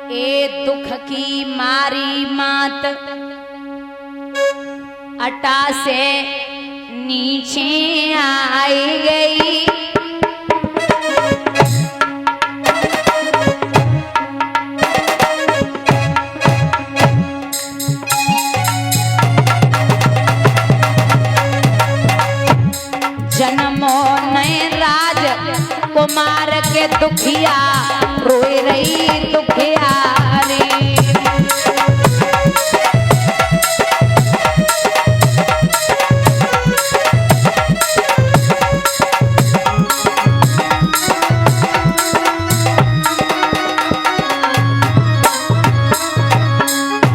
ए दुख की मारी मात अटा से नीचे आई गई। जन्मो नए राज कुमार के दुखिया रोए रही दुखिया रे।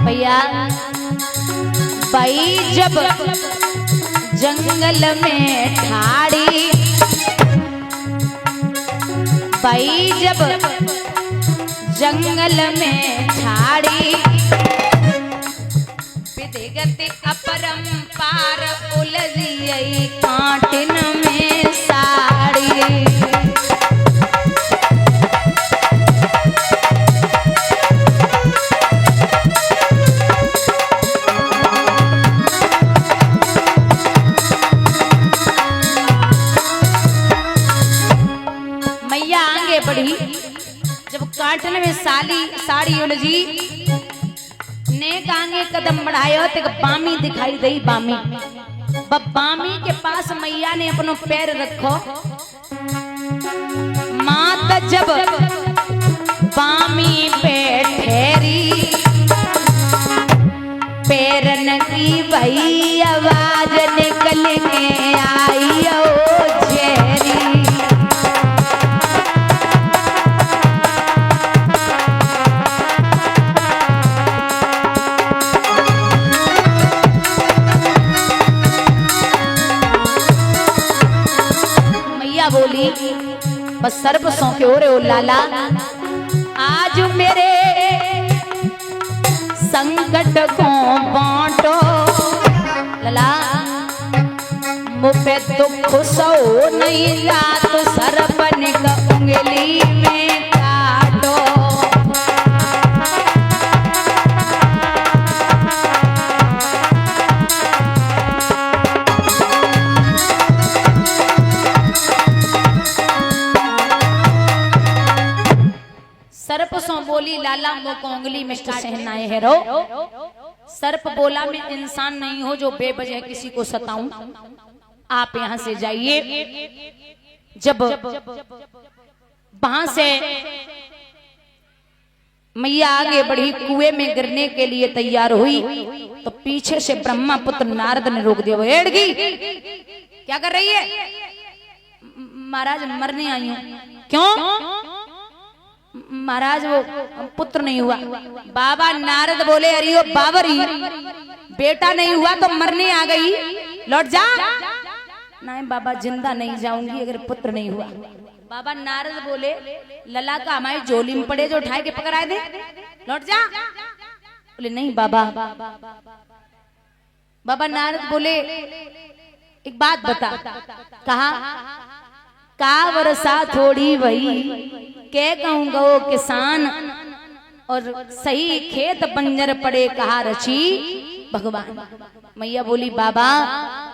भैया भाई जब जंगल में ठाड़ी, भाई जब जंगल में ठाड़ी, विधिगत अपरंपार उलझी कांटिन में साड़ी। बढ़ी जब काटन में साड़ी उलझी, नेक आगे कदम बढ़ायो तो बामी दिखाई दई। बामी के पास मैया ने अपनो पैर रखो। मात जब बामी पे ठहरी, पैरन की वही आवाज निकल के आई ओ जेरी। बोली बस सर्प सौंके हो रे ओ लाला, आज मेरे संकट को बांटो। लाला मुझे दुख सो नहीं जात, सर्प ने उंगली में काटो। सर्प सो बोली लाला मुको उंगली में सहनाए है रो। सर्प बोला मैं इंसान नहीं हो जो बेवजह किसी को सताऊं, आप यहां से जाइए। जब वहां से मैया आगे बढ़ी, कुएं में गिरने के लिए तैयार हुई तो पीछे से ब्रह्मा पुत्र नारद ने रोक दिया। वो एड़गी क्या कर रही है? महाराज मरने आई हूं। क्यों महाराज? वो पुत्र नहीं हुआ। बाबा नारद बोले अरे वो बावरी, बेटा नहीं हुआ तो मरने आ गई, लौट जा। नहीं बाबा जिंदा नहीं जाऊंगी अगर पुत्र नहीं हुआ। बाबा नारद बोले लला का हमारी झोली में पड़े जो उठाए के पकड़ाए दे, लौट जा। बोले नहीं बाबा। बाबा नारद बोले एक बात बता। कहा का वर्षा थोड़ी वही के कहूंगा वो किसान, और सही खेत बंजर पड़े कहा रची भगवान। मैया बोली बाबा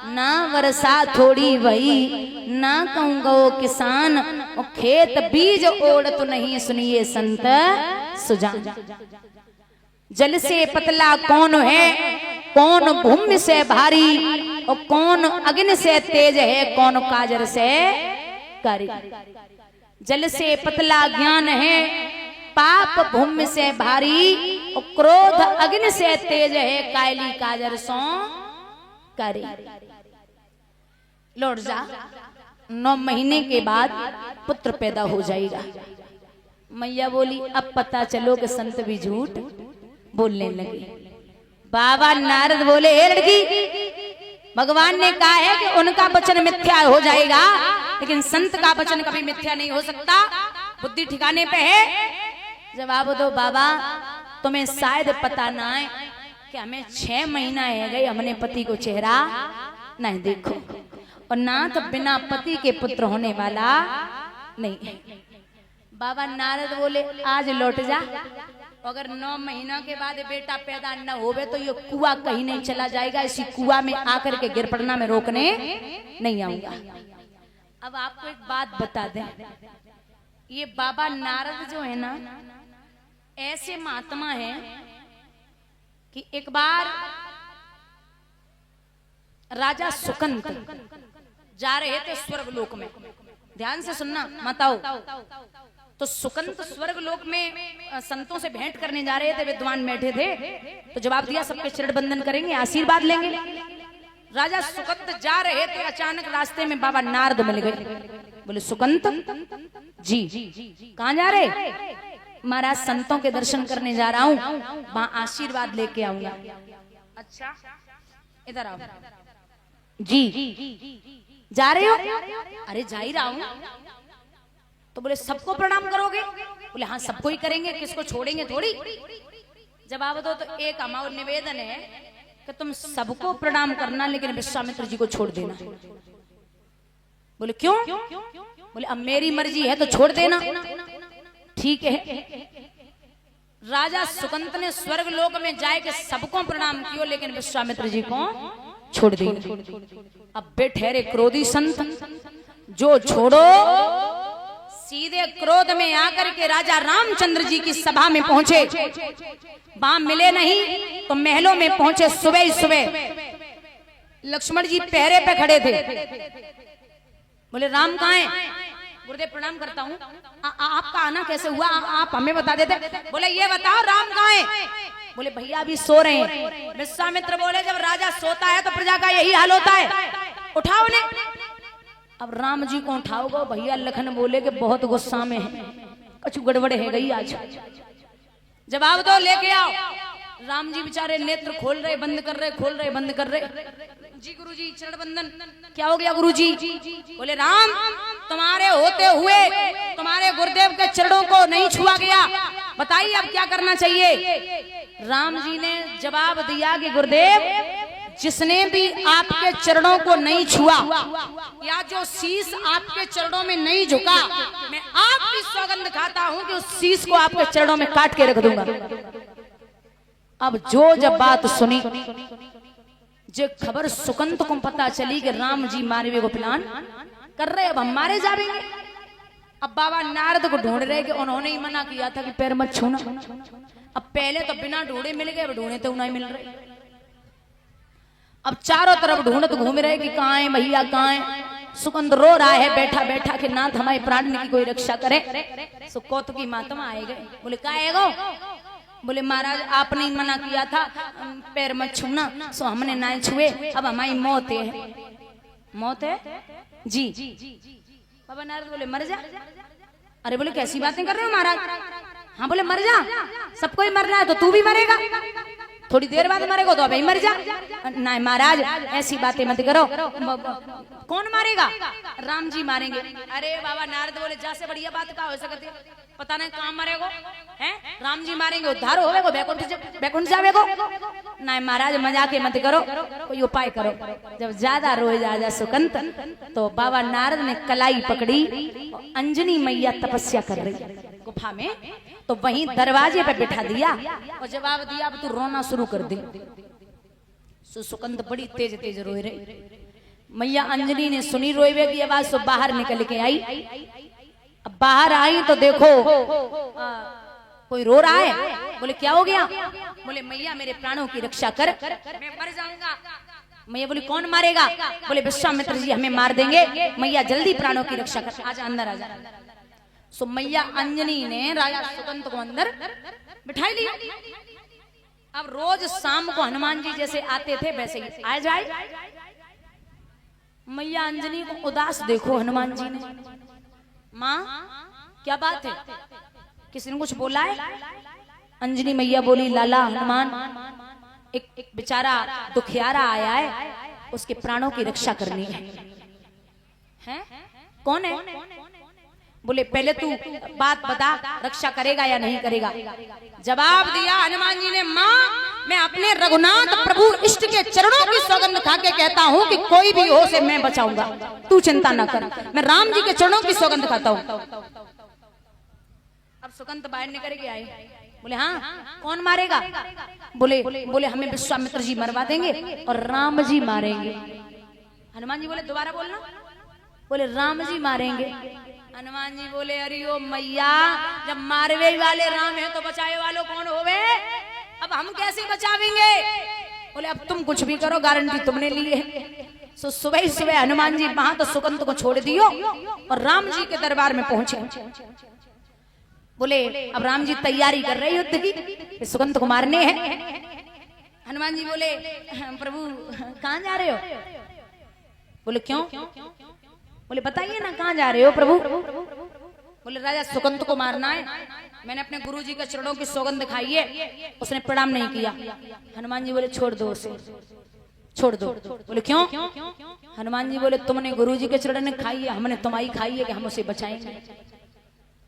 ना वर्षा थोड़ी वही, ना कहूंगा वो किसान, और खेत बीज ओढ़ तो नहीं सुनिए संत सुजान। जल से पतला कौन है, कौन भूमि से भारी, और कौन अग्नि से तेज है, कौन काजर से कारी। जल से पतला ज्ञान है, पाप भूमि से भारी, और क्रोध अग्नि से तेज है, कायली काजर सो कारी। लौट जा। 9 महीने के बाद पुत्र पैदा हो जाएगा। मैया बोली अब पता चलो कि संत भी झूठ बोलने लगे। बाबा नारद बोले हे लड़की, भगवान ने कहा है कि उनका वचन मिथ्या हो जाएगा, लेकिन संत का वचन कभी मिथ्या नहीं हो सकता। बुद्धि ठिकाने पे है। जवाब दो बाबा, तुम्हें शायद पता ना है कि हमें 6 महीना है गए, हमने पति को चेहरा नहीं देखो, और ना तो बिना पति के पुत्र होने वाला नहीं है। बाबा नारद बोले आज लौट जा, अगर 9 महीना के बाद बेटा पैदा न होवे तो ये कुआं कहीं नहीं चला जाएगा, इसी कुआं में आकर के गिर पड़ना मैं रोकने नहीं आऊंगा। अब आपको एक बात बता दें, ये बाबा नारद जो है ना, ऐसे महात्मा है कि एक बार राजा सुकंत जा रहे थे स्वर्गलोक में। ध्यान से सुनना माताओ। तो सुकंत स्वर्गलोक में संतों से भेंट करने जा रहे थे, विद्वान बैठे थे। तो जवाब दिया सबके चरण बंदन करेंगे, आशीर्वाद लेंगे। राजा सुकंत जा रहे थे, अचानक रास्ते में बाबा नारद मिल गए। बोले सुकंत जी कहाँ जा रहे? महाराज संतों के दर्शन करने जा रहा हूँ, वहां आशीर्वाद लेके आऊंगा। अच्छा इधर आओ जी, जा रहे हो? अरे जा ही रहा हूं। तो बोले सबको प्रणाम करोगे? बोले हाँ सबको ही करेंगे, किसको छोड़ेंगे थोड़ी। जवाब दो तो एक हमारा निवेदन है कि तुम सबको प्रणाम करना, लेकिन विश्वामित्र जी को छोड़ देना। बोले क्यों? बोले अब मेरी मर्जी है तो छोड़ देना। ठीक है। राजा सुकंत ने स्वर्ग लोक में जाए के सबको प्रणाम किया, लेकिन विश्वामित्र जी को छोड़ दी। अब बे ठहरे क्रोधी संत, जो छोड़ो। सीधे क्रोध में आकर के राजा रामचंद्र जी की सभा में पहुंचे। वहां मिले नहीं तो महलों में पहुंचे। सुबह ही सुबह लक्ष्मण जी पहरे पे खड़े थे। बोले राम कहाँ है? गुरुदेव प्रणाम करता हूँ। आपका आना कैसे हुआ, आप हमें बता देते। बोले ये बताओ राम कहाँ है? बोले भैया अभी सो रहे हैं। विश्वामित्र बोले जब राजा सोता है तो प्रजा का यही हाल होता है, उठाओ ने। अब राम जी को उठाओगे? भैया लखन बोले कि बहुत गुस्सा में है, कुछ गड़बड़ है गई आज। जवाब दो, लेके आओ। राम जी बेचारे नेत्र खोल रहे बंद कर रहे, खोल रहे बंद कर रहे। जी गुरुजी चरण बंदन। क्या हो गया गुरुजी? बोले राम तुम्हारे होते हुए तुम्हारे गुरुदेव के चरणों को नहीं छुआ गया, बताइए अब क्या करना चाहिए? राम जी ने जवाब दिया कि गुरुदेव जिसने भी आपके चरणों को नहीं छुआ या जो शीश आपके चरणों में नहीं झुका, मैं आपकी सौगंध खाता हूं कि उस शीश को आपके चरणों में काट के रख दूंगा। अब जो जब बात सुनी, जो खबर सुकंत को पता चली कि राम जी मारवे को प्लान कर रहे, अब हम मारे जाएंगे। अब बाबा नारद को ढूंढ रहे कि उन्होंने ही मना किया था कि पैर मत छूना। अब पहले तो बिना ढूंढे मिल गए, अब ढूंढे तो नहीं मिल रहे। अब चारों तरफ ढूंढत घूम रहे कि कहाँ है भैया, कहाँ है। सुकंद रो रहा है बैठा बैठा कि नाथ हमारे प्राण की कोई रक्षा करे। सुकौत की महात्मा आए गए। बोले का आएगो? बोले महाराज आपने ही मना किया था पैर मत छूना, सो हमने ना छुए, अब हमारी मौत है। मौत है जी। बाबा नारद बोले मर जा। अरे बोले कैसी बातें कर रहे हो महाराज? हाँ बोले मर जा, सबको ही मरना है तो तू भी मरेगा, थोड़ी देर बाद मरेगा तो अभी मर जा। नहीं महाराज ऐसी बातें मत करो। कौन मारेगा? राम जी मारेंगे। अरे बाबा नारद बोले जा से बढ़िया बात का हो सकती, पता नहीं कहाँ मरेगो हैं? राम जी मारेंगे, उद्धार होवेगो, बैकुंठ जावेगो। नहीं महाराज मजाक मत करो, कोई उपाय करो। जब ज्यादा रोए जा सुकंत तो बाबा नारद ने कलाई पकड़ी, अंजनी मैया तपस्या कर रही गुफा में, तो वहीं दरवाजे पे बिठा दिया और जवाब दिया अब तू रोना शुरू कर दे। सुकंत बड़ी तेज तेज रोए रही। मैया अंजनी ने सुनी रोए की आवाज, सो बाहर निकल के आई। अब बाहर आई तो देखो कोई रो रहा है। बोले क्या हो गया? बोले मैया मेरे प्राणों की रक्षा कर, मैं मर जाऊंगा। मैया बोली कौन मारेगा? बोले विश्वामित्र जी हमें मार देंगे, मैया जल्दी प्राणों की रक्षा कर, आजा अंदर आजा। सो मैया अंजनी ने राजा सुकंत को अंदर बिठा लिया। अब रोज शाम को हनुमान जी जैसे आते थे वैसे ही आ जाए। मैया अंजनी को उदास देखो हनुमान जी ने। माँ क्या बात है, किसी ने कुछ बोला है? अंजनी मैया बोली लाला हनुमान, एक बेचारा दुखियारा आया है, उसके प्राणों की रक्षा करनी है। हैं? कौन है? बोले पहले तू बात बता, रक्षा करेगा या नहीं करेगा? जवाब दिया हनुमान जी ने, माँ मैं अपने रघुनाथ प्रभु इष्ट के चरणों की सौगंध खा के कहता हूँ कि कोई भी हो से मैं बचाऊंगा, तू चिंता ना कर, मैं राम जी के चरणों की सौगंध खाता हूँ। अब सुकंत बाहर निकल के आए। बोले हाँ कौन मारेगा? बोले बोले हमें विश्वामित्र जी मरवा देंगे और राम जी मारेंगे। हनुमान जी बोले दोबारा बोलना। बोले राम जी मारेंगे। हनुमान जी बोले अरे ओ मैया, जब मारवे वाले राम है तो बचाए वालों कौन होवे? अब हम कैसे बचावेंगे? बोले अब तुम कुछ भी करो, गारंटी तुमने ली है। सो सुबह ही सुबह हनुमान जी वहां तो सुकंत को छोड़ दियो और राम जी के दरबार में पहुंचे। बोले अब राम जी तैयारी कर रहे युद्ध की, सुकंत को मारने हैं। हनुमान जी बोले प्रभु कहां जा रहे हो? बोले क्यों? बोले बताइए ना कहां जा रहे हो प्रभु? बोले राजा सुकंत को मारना है, मैंने अपने गुरुजी के चरणों की सौगंध खाई है, उसने प्रणाम नहीं किया। हनुमान जी बोले छोड़ दो उसे, छोड़ दो। बोले क्यों? हनुमान जी बोले तुमने गुरुजी के चरण ने खाई है, हमने तुम्हारी खाई है कि हम उसे बचाएंगे।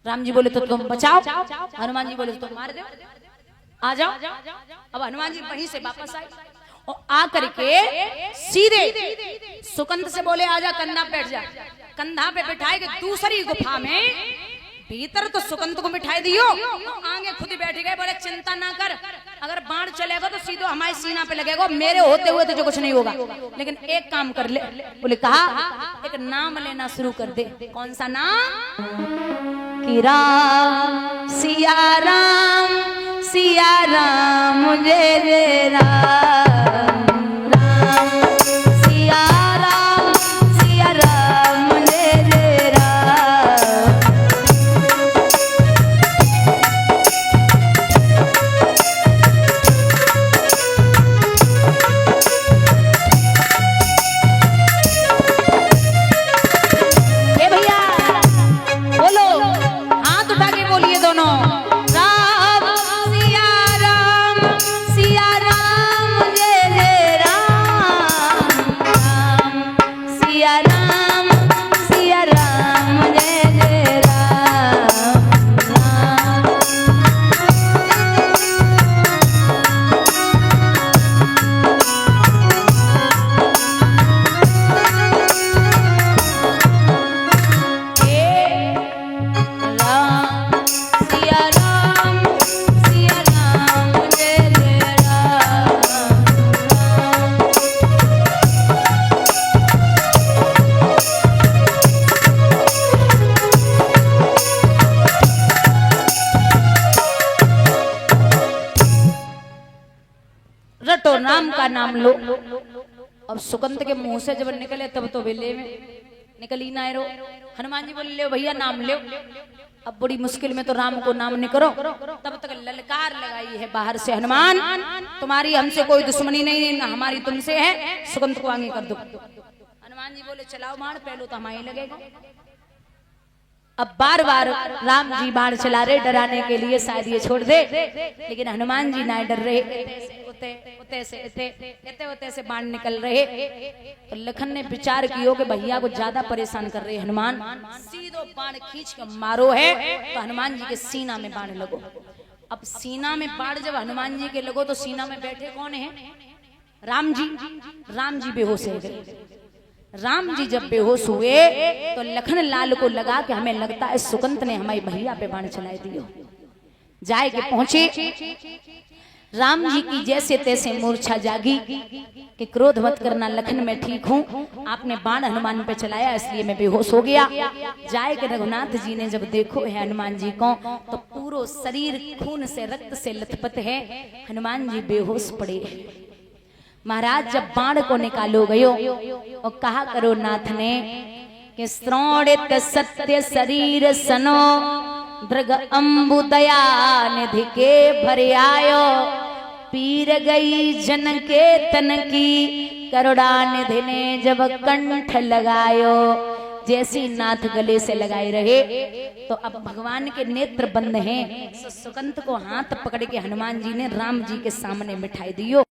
राम जी बोले तो तुम बचाओ। हनुमान जी बोले तुम मार दो, आ जाओ। अब हनुमान जी वहीं से वापस आए और आकर के सीधे सुकंत से बोले आजा कंधा पे बैठ जा। कंधा पे बिठाए के दूसरी गुफा में भीतर तो सुकंत को बिठाई दियो, आगे खुद ही बैठ गए। बोले चिंता ना कर, अगर बाण चलेगा तो सीधे हमारे सीना पे लगेगा, मेरे होते हुए तुझे कुछ नहीं होगा, लेकिन एक काम कर ले। बोले कहा एक नाम लेना शुरू कर दे। कौन सा नाम? कि राम सिया राम मुझे रे राम, राम सिया राम मुझे रे राम। ये भैया बोलो, हाथ उठा के बोलिए दोनों, रटो राम का नाम लो। अब सुकंत के मुंह से जब निकले तब तो बेले में निकल ही ना रो। हनुमान जी बोले ले भैया नाम लो। अब बड़ी मुश्किल में तो राम को नाम नहीं करो, तब तक ललकार लगाई है बाहर से, हनुमान तुम्हारी हमसे कोई दुश्मनी नहीं है, ना हमारी तुमसे है, सुकंत को आगे कर दो। हनुमान जी बोले चलाओ बाण, पहले तो हमारी लगेगा। अब बार बार राम जी बाण चला रहे डराने के लिए, शायद ये छोड़ दे, लेकिन हनुमान जी ना डर रहे। उते से बाण निकल रहे तो लखन ने विचार किया कि भैया को ज्यादा परेशान कर रहे हनुमान, सीधो बाण खींच के मारो है। तो हनुमान जी के सीना में बाण लगो। अब सीना में बाण जब हनुमान जी के लगो तो सीना में बैठे कौन है? राम जी। राम जी बेहोश हो गए। राम जी जब बेहोश हुए तो लखन लाल को लगा कि हमें लगता है सुकंत ने हमारी भैया पे बाण चला दियो। जाए के पहुंचे, राम जी की जैसे तैसे मूर्छा जागी कि क्रोध मत करना लखन, मैं ठीक हूँ, आपने बाण हनुमान पे चलाया इसलिए मैं बेहोश हो गया। जाए के रघुनाथ जी ने जब देखो है हनुमान जी को तो पूरा शरीर खून से रक्त से लथपथ है, हनुमान जी बेहोश पड़े। महाराज जब बाण को निकालो गयो और कहा करो नाथ ने कि श्रोणित सत्य शरीर सनो दृग अम्बु दया निधि के भर आयो, पीर गई जन के तन की करुणा निधि ने जब कंठ लगायो। जैसी नाथ गले से लगाए रहे तो अब भगवान के नेत्र बंद हैं, सुकंत को हाथ पकड़ के हनुमान जी ने राम जी के सामने बिठाई दियो।